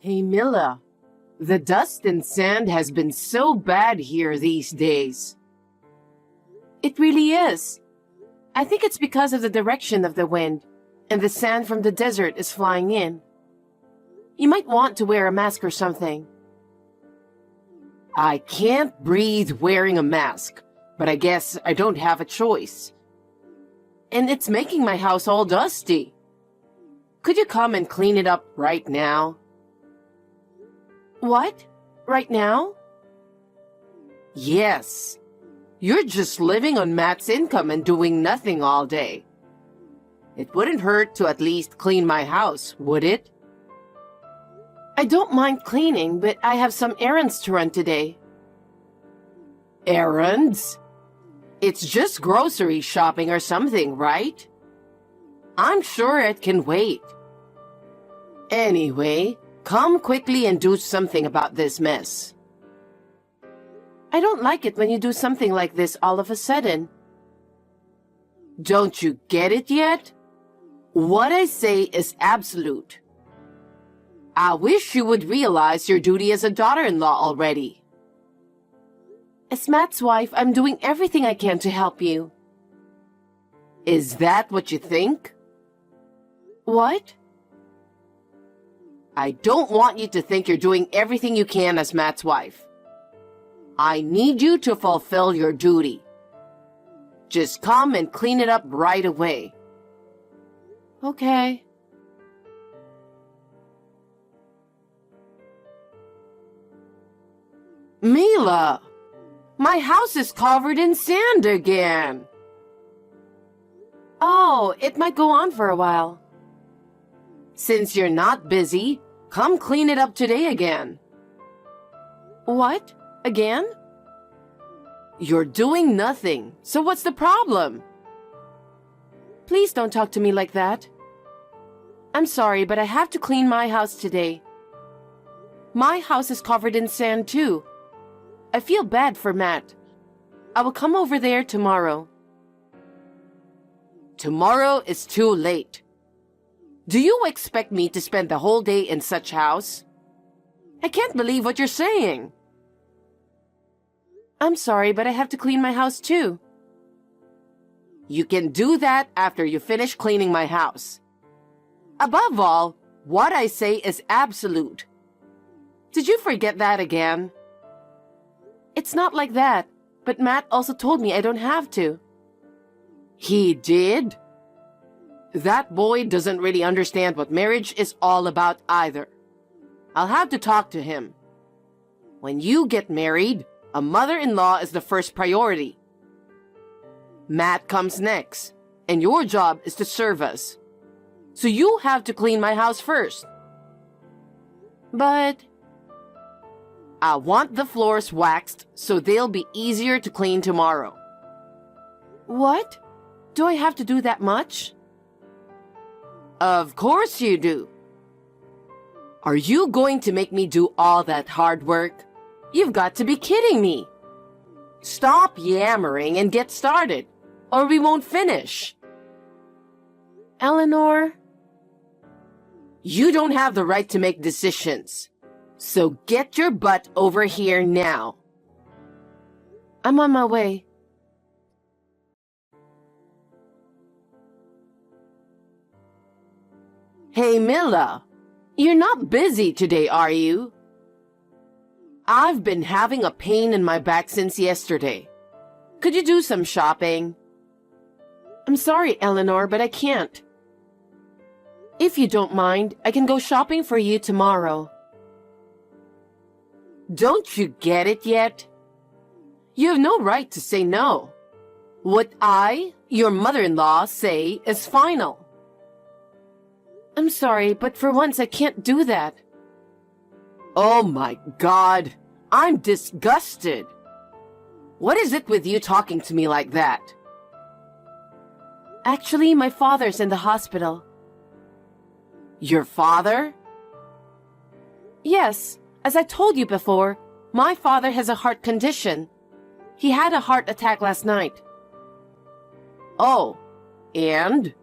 Hey Mila, the dust and sand has been so bad here these days. It really is. I think it's because of the direction of the wind, and the sand from the desert is flying in. You might want to wear a mask or something. I can't breathe wearing a mask, but I guess I don't have a choice. And it's making my house all dusty. Could you come and clean it up right now? What? Right now? Yes. You're just living on Matt's income and doing nothing all day. It wouldn't hurt to at least clean my house, would it? I don't mind cleaning, but I have some errands to run today. Errands? It's just grocery shopping or something, right? I'm sure it can wait. Anyway, come quickly and do something about this mess. I don't like it when you do something like this all of a sudden. Don't you get it yet? What I say is absolute. I wish you would realize your duty as a daughter-in-law already. As Matt's wife, I'm doing everything I can to help you. Is that what you think? What? I don't want you to think you're doing everything you can as Matt's wife. I need you to fulfill your duty. Just come and clean it up right away. Okay. Mila, my house is covered in sand again. Oh, it might go on for a while. Since you're not busy, come clean it up today again. What? Again? You're doing nothing, so what's the problem? Please don't talk to me like that. I'm sorry, but I have to clean my house today. My house is covered in sand too. I feel bad for Matt. I will come over there tomorrow. Tomorrow is too late. Do you expect me to spend the whole day in such house? I can't believe what you're saying. I'm sorry, but I have to clean my house too. You can do that after you finish cleaning my house. Above all, what I say is absolute. Did you forget that again? It's not like that, but Matt also told me I don't have to. He did? That boy doesn't really understand what marriage is all about either. I'll have to talk to him. When you get married, a mother-in-law is the first priority. Matt comes next, and your job is to serve us. So you have to clean my house first. But I want the floors waxed so they'll be easier to clean tomorrow. What? Do I have to do that much? Of course you do. Are you going to make me do all that hard work? You've got to be kidding me. Stop yammering and get started, or we won't finish. Eleanor? You don't have the right to make decisions. So get your butt over here now. I'm on my way. Hey Mila, you're not busy today, are you? I've been having a pain in my back since yesterday. Could you do some shopping? I'm sorry, Eleanor, but I can't. If you don't mind, I can go shopping for you tomorrow. Don't you get it yet? You have no right to say no. What I, your mother-in-law, say is final. I'm sorry, but for once I can't do that. Oh my God, I'm disgusted. What is it with you talking to me like that? Actually, my father's in the hospital. Your father? Yes, as I told you before, my father has a heart condition. He had a heart attack last night. Oh, and?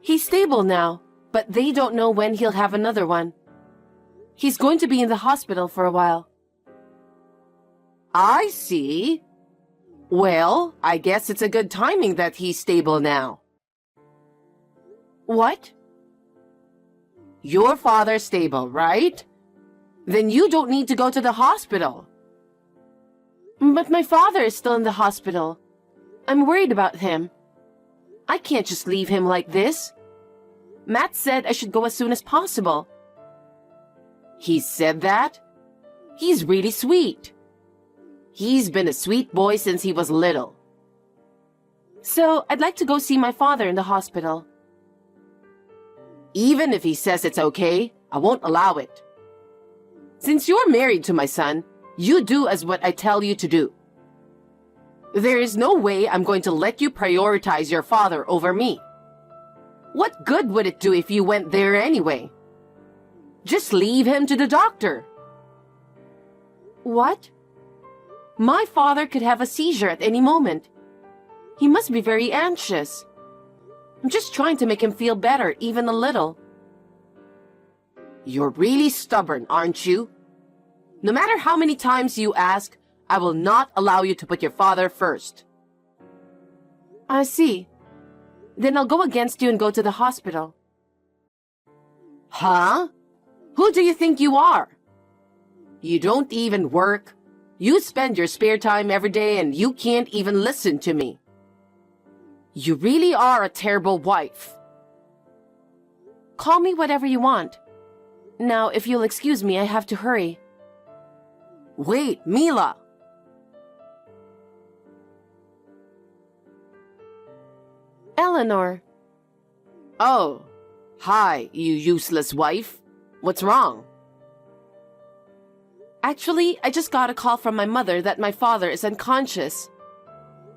He's stable now, but they don't know when he'll have another one. He's going to be in the hospital for a while. I see. Well, I guess it's a good timing that he's stable now. What? Your father's stable, right? Then you don't need to go to the hospital. But my father is still in the hospital. I'm worried about him. I can't just leave him like this. Matt said I should go as soon as possible. He said that? He's really sweet. He's been a sweet boy since he was little. So, I'd like to go see my father in the hospital. Even if he says it's okay, I won't allow it. Since you're married to my son, you do as what I tell you to do. There is no way I'm going to let you prioritize your father over me. What good would it do if you went there anyway? Just leave him to the doctor. What? My father could have a seizure at any moment. He must be very anxious. I'm just trying to make him feel better, even a little. You're really stubborn, aren't you? No matter how many times you ask, I will not allow you to put your father first. I see. Then I'll go against you and go to the hospital. Huh? Who do you think you are? You don't even work. You spend your spare time every day and you can't even listen to me. You really are a terrible wife. Call me whatever you want. Now, if you'll excuse me, I have to hurry. Wait, Mila! Eleanor. Oh, hi, you useless wife. What's wrong? Actually, I just got a call from my mother that my father is unconscious.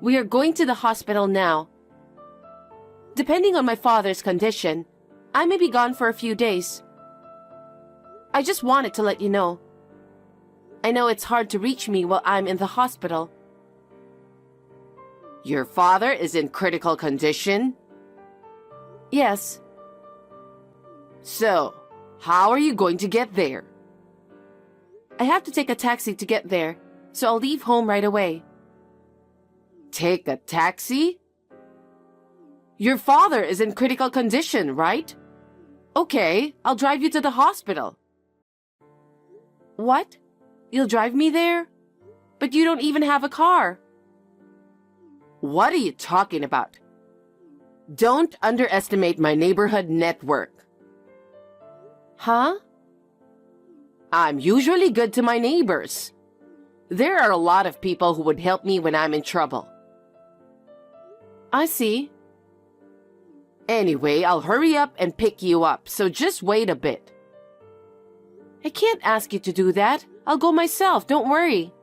We are going to the hospital now. Depending on my father's condition, I may be gone for a few days. I just wanted to let you know. I know it's hard to reach me while I'm in the hospital. Your father is in critical condition? Yes. So, how are you going to get there? I have to take a taxi to get there, so I'll leave home right away. Take a taxi? Your father is in critical condition, right? Okay, I'll drive you to the hospital. What? You'll drive me there? But you don't even have a car. What are you talking about? Don't underestimate my neighborhood network. Huh? I'm usually good to my neighbors. There are a lot of people who would help me when I'm in trouble. I see. Anyway, I'll hurry up and pick you up, so just wait a bit. I can't ask you to do that. I'll go myself, don't worry.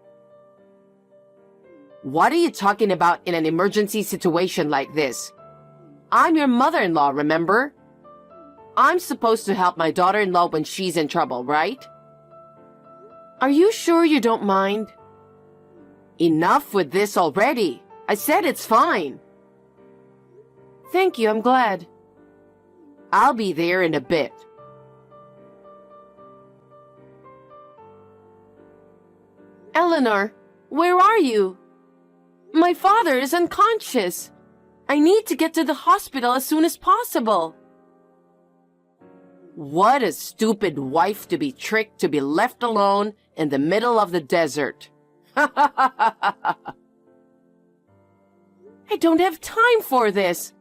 What are you talking about in an emergency situation like this? I'm your mother-in-law, remember? I'm supposed to help my daughter-in-law when she's in trouble, right? Are you sure you don't mind? Enough with this already. I said it's fine. Thank you, I'm glad. I'll be there in a bit. Eleanor, where are you? My father is unconscious. I need to get to the hospital as soon as possible. What a stupid wife to be tricked to be left alone in the middle of the desert. I don't have time for this.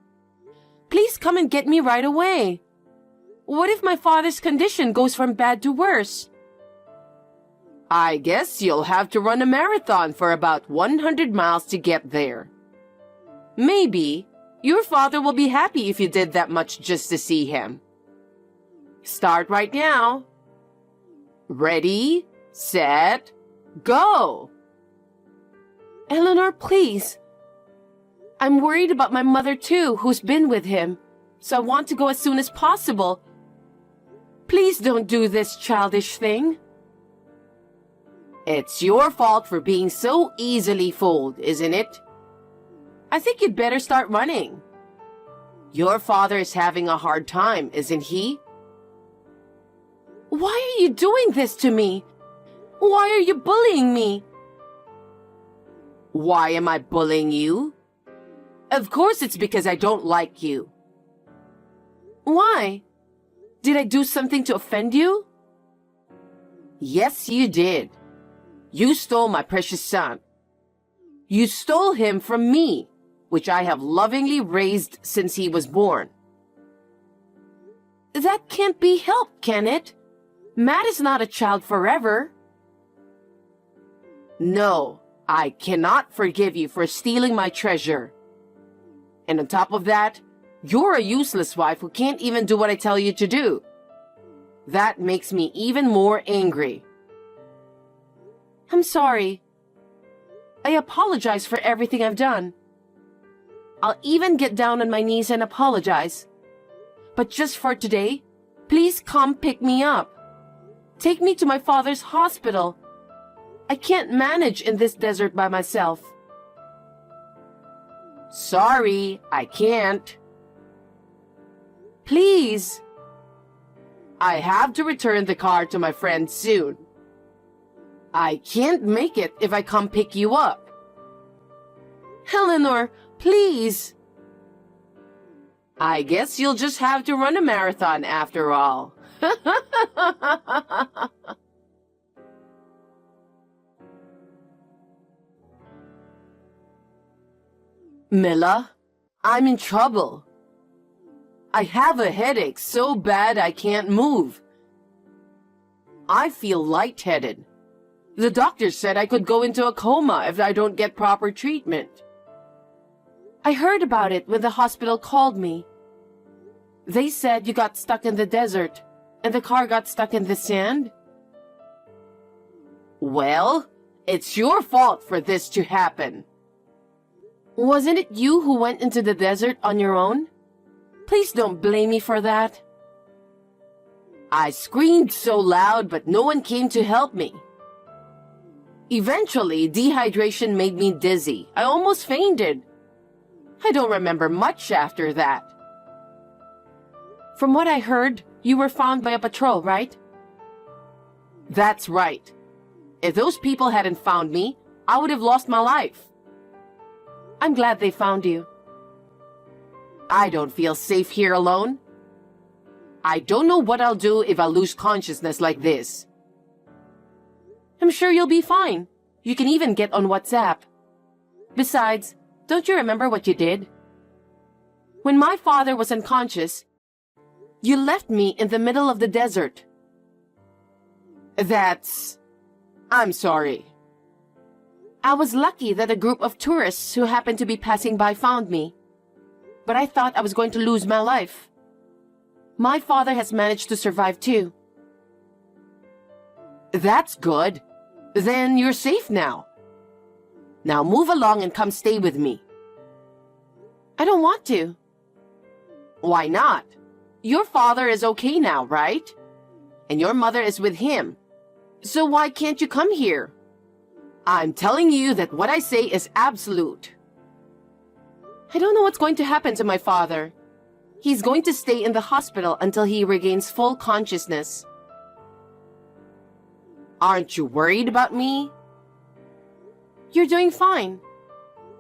Please come and get me right away. What if my father's condition goes from bad to worse? I guess you'll have to run a marathon for about 100 miles to get there. Maybe your father will be happy if you did that much just to see him. Start right now. Ready, set, go. Eleanor, please. I'm worried about my mother too, who's been with him, so I want to go as soon as possible. Please don't do this childish thing. It's your fault for being so easily fooled, isn't it? I think you'd better start running. Your father is having a hard time, isn't he? Why are you doing this to me? Why are you bullying me? Why am I bullying you? Of course it's because I don't like you. Why? Did I do something to offend you? Yes, you did. You stole my precious son. You stole him from me, which I have lovingly raised since he was born. That can't be helped, can it? Matt is not a child forever. No, I cannot forgive you for stealing my treasure. And on top of that, you're a useless wife who can't even do what I tell you to do. That makes me even more angry. I'm sorry. I apologize for everything I've done. I'll even get down on my knees and apologize. But just for today, please come pick me up. Take me to my father's hospital. I can't manage in this desert by myself. Sorry, I can't. Please. I have to return the car to my friend soon. I can't make it if I come pick you up. Eleanor, please. I guess you'll just have to run a marathon after all. Mila, I'm in trouble. I have a headache so bad I can't move. I feel lightheaded. The doctor said I could go into a coma if I don't get proper treatment. I heard about it when the hospital called me. They said you got stuck in the desert and the car got stuck in the sand. Well, it's your fault for this to happen. Wasn't it you who went into the desert on your own? Please don't blame me for that. I screamed so loud, but no one came to help me. Eventually, dehydration made me dizzy. I almost fainted. I don't remember much after that. From what I heard, you were found by a patrol, right? That's right. If those people hadn't found me, I would have lost my life. I'm glad they found you. I don't feel safe here alone. I don't know what I'll do if I lose consciousness like this. I'm sure you'll be fine. You can even get on WhatsApp. Besides, don't you remember what you did? When my father was unconscious, you left me in the middle of the desert. I'm sorry. I was lucky that a group of tourists who happened to be passing by found me. But I thought I was going to lose my life. My father has managed to survive too. That's good. Then you're safe now. Now move along and come stay with me. I don't want to. Why not? Your father is okay now, right? And your mother is with him. So why can't you come here? I'm telling you that what I say is absolute. I don't know what's going to happen to my father. He's going to stay in the hospital until he regains full consciousness. Aren't you worried about me? You're doing fine.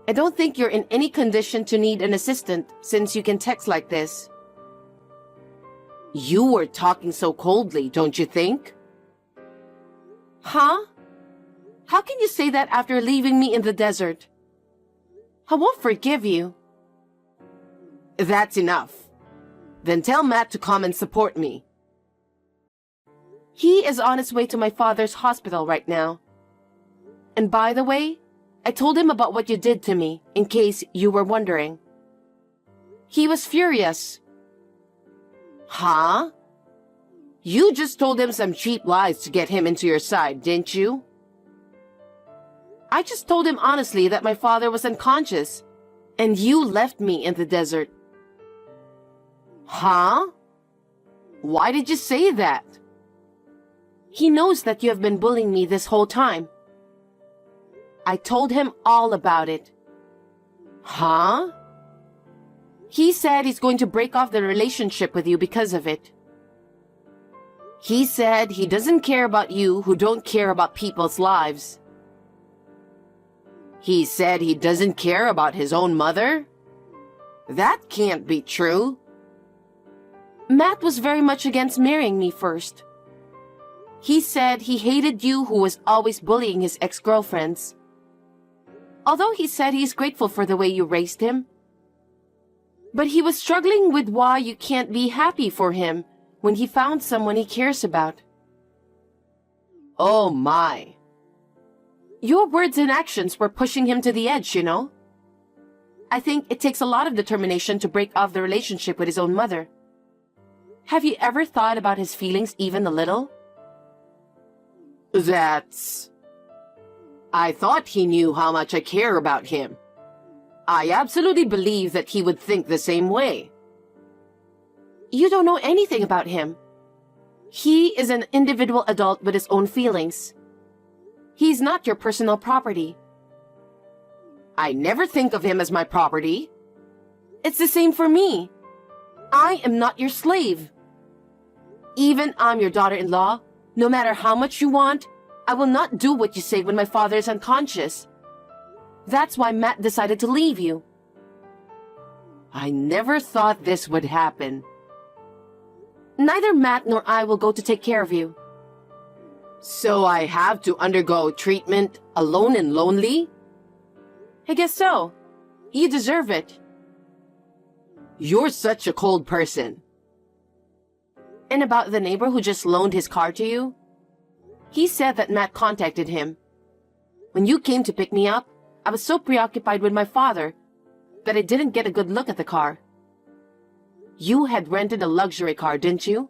I don't think you're in any condition to need an assistant since you can text like this. You were talking so coldly, don't you think? Huh? How can you say that after leaving me in the desert? I won't forgive you. That's enough. Then tell Matt to come and support me. He is on his way to my father's hospital right now. And by the way, I told him about what you did to me, in case you were wondering. He was furious. Huh? You just told him some cheap lies to get him into your side, didn't you? I just told him honestly that my father was unconscious, and you left me in the desert. Huh? Why did you say that? He knows that you have been bullying me this whole time. I told him all about it. Huh? He said he's going to break off the relationship with you because of it. He said he doesn't care about you who don't care about people's lives. He said he doesn't care about his own mother? That can't be true. Matt was very much against marrying me first. He said he hated you who was always bullying his ex-girlfriends. Although he said he's grateful for the way you raised him. But he was struggling with why you can't be happy for him when he found someone he cares about. Oh my. Your words and actions were pushing him to the edge, you know? I think it takes a lot of determination to break off the relationship with his own mother. Have you ever thought about his feelings even a little? I thought he knew how much I care about him. I absolutely believe that he would think the same way. You don't know anything about him. He is an individual adult with his own feelings. He's not your personal property. I never think of him as my property. It's the same for me. I am not your slave. Even I'm your daughter-in-law. No matter how much you want, I will not do what you say when my father is unconscious. That's why Matt decided to leave you. I never thought this would happen. Neither Matt nor I will go to take care of you. So I have to undergo treatment alone and lonely? I guess so. You deserve it. You're such a cold person. And about the neighbor who just loaned his car to you? He said that Matt contacted him. When you came to pick me up, I was so preoccupied with my father that I didn't get a good look at the car. You had rented a luxury car, didn't you?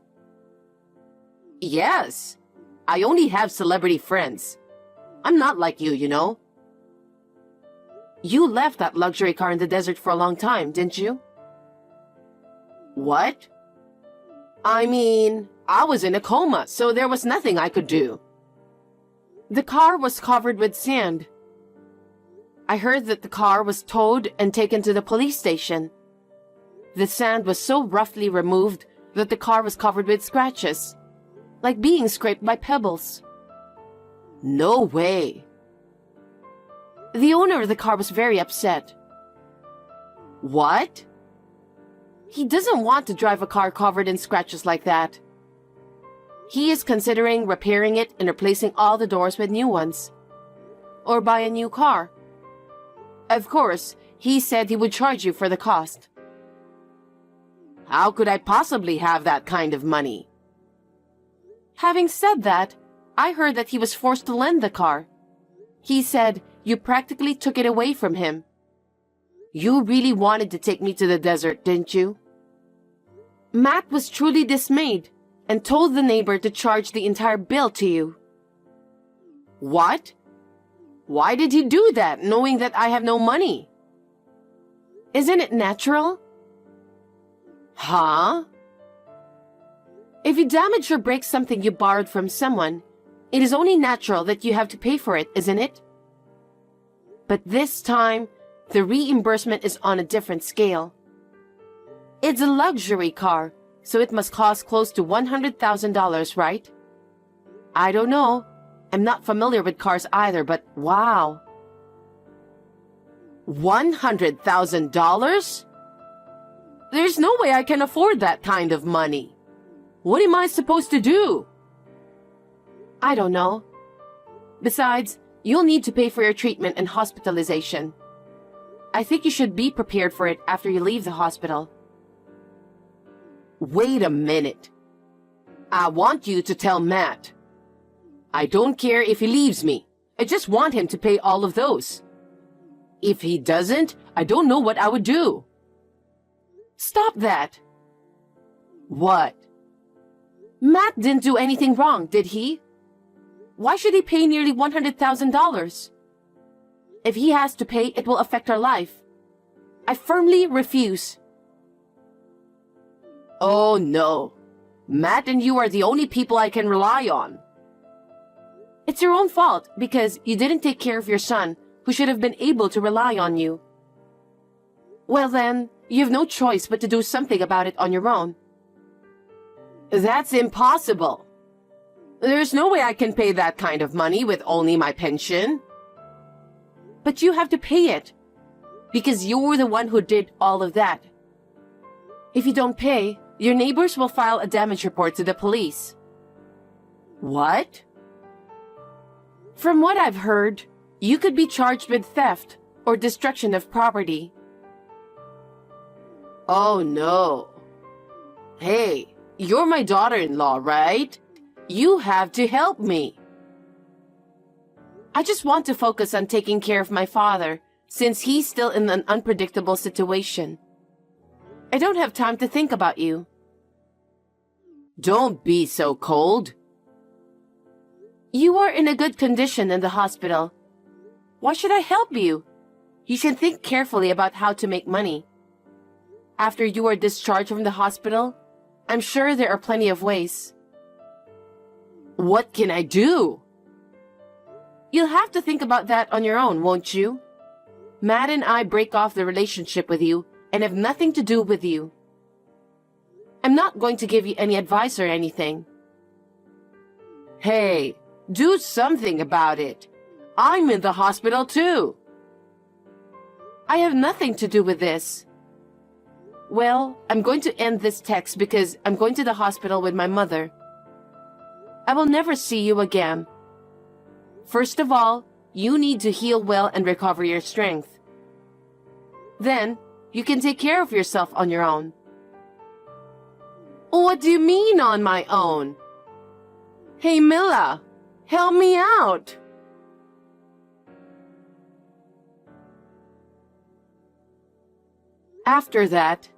Yes. I only have celebrity friends. I'm not like you, you know. You left that luxury car in the desert for a long time, didn't you? What? I mean, I was in a coma, so there was nothing I could do. The car was covered with sand. I heard that the car was towed and taken to the police station. The sand was so roughly removed that the car was covered with scratches, like being scraped by pebbles. No way. The owner of the car was very upset. What? He doesn't want to drive a car covered in scratches like that. He is considering repairing it and replacing all the doors with new ones. Or buy a new car. Of course, he said he would charge you for the cost. How could I possibly have that kind of money? Having said that, I heard that he was forced to lend the car. He said you practically took it away from him. You really wanted to take me to the desert, didn't you? Matt was truly dismayed and told the neighbor to charge the entire bill to you. What? Why did he do that, knowing that I have no money? Isn't it natural? Huh? If you damage or break something you borrowed from someone, it is only natural that you have to pay for it, isn't it? But this time, the reimbursement is on a different scale. It's a luxury car, so it must cost close to $100,000, right? I don't know. I'm not familiar with cars either, but wow. $100,000? There's no way I can afford that kind of money. What am I supposed to do? I don't know. Besides, you'll need to pay for your treatment and hospitalization. I think you should be prepared for it after you leave the hospital. Wait a minute. I want you to tell Matt. I don't care if he leaves me. I just want him to pay all of those. If he doesn't, I don't know what I would do. Stop that. What? Matt didn't do anything wrong, did he? Why should he pay nearly $100,000? If he has to pay, it will affect our life. I firmly refuse. Oh no. Matt and you are the only people I can rely on. It's your own fault because you didn't take care of your son, who should have been able to rely on you. Well then, you have no choice but to do something about it on your own. That's impossible. There's no way I can pay that kind of money with only my pension. But you have to pay it, because you're the one who did all of that. If you don't pay, your neighbors will file a damage report to the police. What? From what I've heard, you could be charged with theft or destruction of property. Oh no. Hey, you're my daughter-in-law, right? You have to help me. I just want to focus on taking care of my father, since he's still in an unpredictable situation. I don't have time to think about you. Don't be so cold. You are in a good condition in the hospital. Why should I help you? You should think carefully about how to make money. After you are discharged from the hospital, I'm sure there are plenty of ways. What can I do? You'll have to think about that on your own, won't you? Matt and I break off the relationship with you and have nothing to do with you. I'm not going to give you any advice or anything. Hey, do something about it. I'm in the hospital too. I have nothing to do with this. Well, I'm going to end this text because I'm going to the hospital with my mother. I will never see you again. First of all, you need to heal well and recover your strength. Then, you can take care of yourself on your own. What do you mean on my own? Hey, Mila, help me out. After that,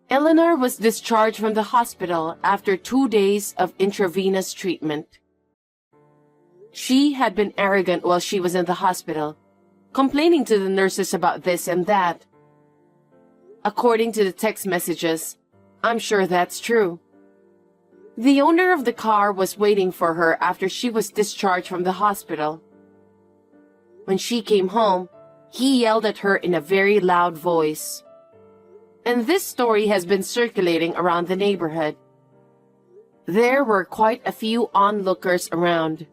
Eleanor was discharged from the hospital after 2 days of intravenous treatment. She had been arrogant while she was in the hospital, complaining to the nurses about this and that. According to the text messages, I'm sure that's true. The owner of the car was waiting for her after she was discharged from the hospital. When she came home, he yelled at her in a very loud voice. And this story has been circulating around the neighborhood. There were quite a few onlookers around.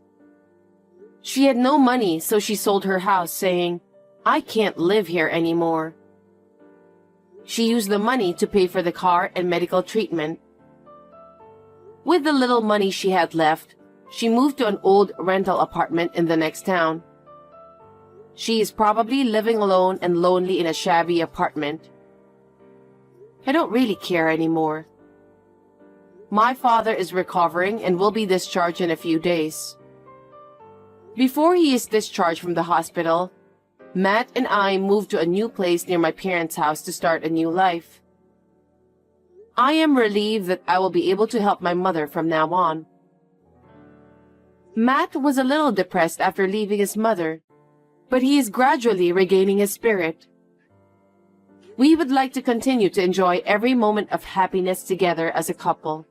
She had no money, so she sold her house, saying, "I can't live here anymore." She used the money to pay for the car and medical treatment. With the little money she had left, she moved to an old rental apartment in the next town. She is probably living alone and lonely in a shabby apartment. I don't really care anymore. My father is recovering and will be discharged in a few days. Before he is discharged from the hospital, Matt and I moved to a new place near my parents' house to start a new life. I am relieved that I will be able to help my mother from now on. Matt was a little depressed after leaving his mother, but he is gradually regaining his spirit. We would like to continue to enjoy every moment of happiness together as a couple.